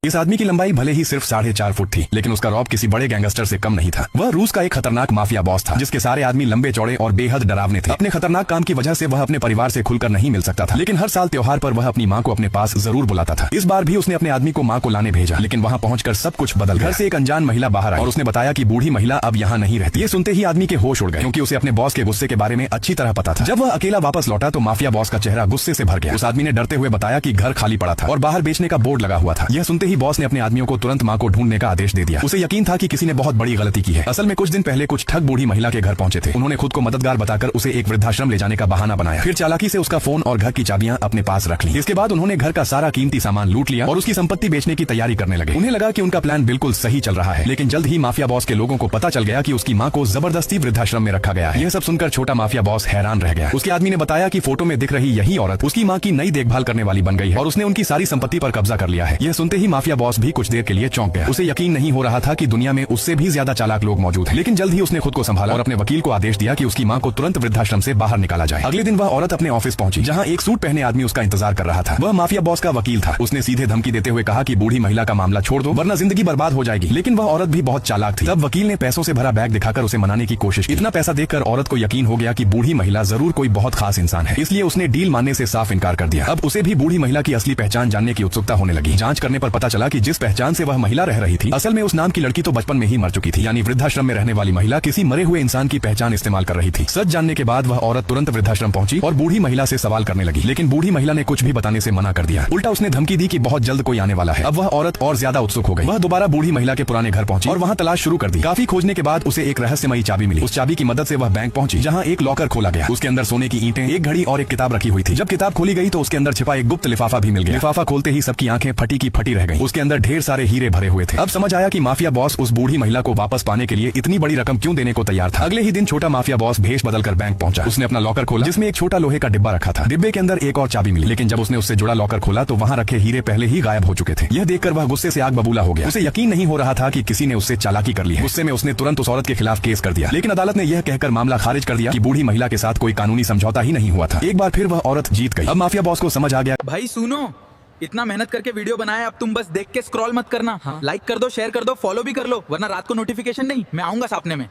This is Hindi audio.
इस आदमी की लंबाई भले ही सिर्फ 4.5 फुट थी, लेकिन उसका रौब किसी बड़े गैंगस्टर से कम नहीं था। वह रूस का एक खतरनाक माफिया बॉस था, जिसके सारे आदमी लंबे चौड़े और बेहद डरावने थे। अपने खतरनाक काम की वजह से वह अपने परिवार से खुलकर नहीं मिल सकता था, लेकिन हर साल त्योहार पर वह अपनी माँ को अपने पास जरूर बुलाता था। इस बार भी उसने अपने आदमी को माँ को लाने भेजा, लेकिन वहाँ पहुंचकर सब कुछ बदल गया। घर से एक अनजान महिला बाहर आई और उसने बताया कि बूढ़ी महिला अब यहाँ नहीं रहती। ये सुनते ही आदमी के होश उड़ गए, क्योंकि उसे अपने बॉस के गुस्से के बारे में अच्छी तरह पता था। जब वह अकेला वापस लौटा तो माफिया बॉस का चेहरा गुस्से से भर गया। उस आदमी ने डरते हुए बताया कि घर खाली पड़ा था और बाहर बेचने का बोर्ड लगा हुआ था। यह सुनते ही बॉस ने अपने आदमियों को तुरंत माँ को ढूंढने का आदेश दे दिया। उसे यकीन था कि किसी ने बहुत बड़ी गलती की है। असल में कुछ दिन पहले कुछ ठग बूढ़ी महिला के घर पहुंचे थे। उन्होंने खुद को मददगार बताकर उसे एक वृद्धाश्रम ले जाने का बहाना बनाया। फिर चालाकी से उसका फोन और घर की चाबियां अपने पास रख ली। इसके बाद उन्होंने घर का सारा कीमती सामान लूट लिया और उसकी संपत्ति बेचने की तैयारी करने लगे। उन्हें लगा कि उनका प्लान बिल्कुल सही चल रहा है, लेकिन जल्द ही माफिया बॉस के लोगों को पता चल गया कि उसकी माँ को जबरदस्ती वृद्धाश्रम में रखा गया है। यह सब सुनकर छोटा माफिया बॉस हैरान रह गया। उसके आदमी ने बताया कि फोटो में दिख रही यही औरत उसकी माँ की नई देखभाल करने वाली बन गई है और उसने उनकी सारी संपत्ति पर कब्जा कर लिया है। यह सुनते ही माफिया बॉस भी कुछ देर के लिए चौंक गया। उसे यकीन नहीं हो रहा था कि दुनिया में उससे भी ज्यादा चालाक लोग मौजूद हैं। लेकिन जल्द ही उसने खुद को संभाला और अपने वकील को आदेश दिया कि उसकी माँ को तुरंत वृद्धाश्रम से बाहर निकाला जाए। अगले दिन वह औरत अपने ऑफिस पहुंची, जहां एक सूट पहने आदमी उसका इंतजार कर रहा था। वह माफिया बॉस का वकील था। उसने सीधे धमकी देते हुए कहा कि बूढ़ी महिला का मामला छोड़ दो, वरना जिंदगी बर्बाद हो जाएगी। लेकिन वह औरत भी बहुत चालाक थी। तब वकील ने पैसों से भरा बैग दिखाकर उसे मनाने की कोशिश की। इतना पैसा देखकर औरत को यकीन हो गया कि बूढ़ी महिला जरूर कोई बहुत खास इंसान है, इसलिए उसने डील मानने से साफ इनकार कर दिया। अब उसे भी बूढ़ी महिला की असली पहचान जानने की उत्सुकता होने लगी। जांच करने पर पता चला कि जिस पहचान से वह महिला रह रही थी, असल में उस नाम की लड़की तो बचपन में ही मर चुकी थी। यानी वृद्धाश्रम में रहने वाली महिला किसी मरे हुए इंसान की पहचान इस्तेमाल कर रही थी। सच जानने के बाद वह औरत तुरंत वृद्धाश्रम पहुंची और बूढ़ी महिला से सवाल करने लगी, लेकिन बूढ़ी महिला ने कुछ भी बताने से मना कर दिया। उल्टा उसने धमकी दी कि बहुत जल्द कोई आने वाला है। अब वह औरत और ज्यादा उत्सुक हो गई। वह दोबारा बूढ़ी महिला के पुराने घर पहुंची और वहां तलाश शुरू कर दी। काफी खोजने के बाद उसे एक रहस्यमयी चाबी मिली। उस चाबी की मदद से वह बैंक पहुंची, जहां एक लॉकर खोला गया। उसके अंदर सोने की ईंटें, एक घड़ी और एक किताब रखी हुई थी। जब किताब खोली गई तो उसके अंदर छिपा एक गुप्त लिफाफा भी मिल गया। लिफाफा खोलते ही सबकी आंखें फटी की फटी रह गईं। उसके अंदर ढेर सारे हीरे भरे हुए थे। अब समझ आया कि माफिया बॉस उस बूढ़ी महिला को वापस पाने के लिए इतनी बड़ी रकम क्यों देने को तैयार था। अगले ही दिन छोटा माफिया बॉस भेष बदलकर बैंक पहुंचा। उसने अपना लॉकर खोला, जिसमें एक छोटा लोहे का डिब्बा रखा था। डिब्बे के अंदर एक और चाबी मिली, लेकिन जब उसने उससे जुड़ा लॉकर खोला तो वहां रखे हीरे पहले ही गायब हो चुके थे। यह देखकर वह गुस्से से आग बबूला हो गया। उसे यकीन नहीं हो रहा था कि किसी ने उससे चालाकी कर ली है। गुस्से में उसने तुरंत उस औरत के खिलाफ केस कर दिया, लेकिन अदालत ने यह कहकर मामला खारिज कर दिया कि बूढ़ी महिला के साथ कोई कानूनी समझौता ही नहीं हुआ था। एक बार फिर वह औरत जीत गई। अब माफिया बॉस को समझ आ गया। भाई सुनो, इतना मेहनत करके वीडियो बनाया, अब तुम बस देख के स्क्रॉल मत करना। लाइक कर दो, शेयर कर दो, फॉलो भी कर लो, वरना रात को नोटिफिकेशन नहीं, मैं आऊंगा सामने में।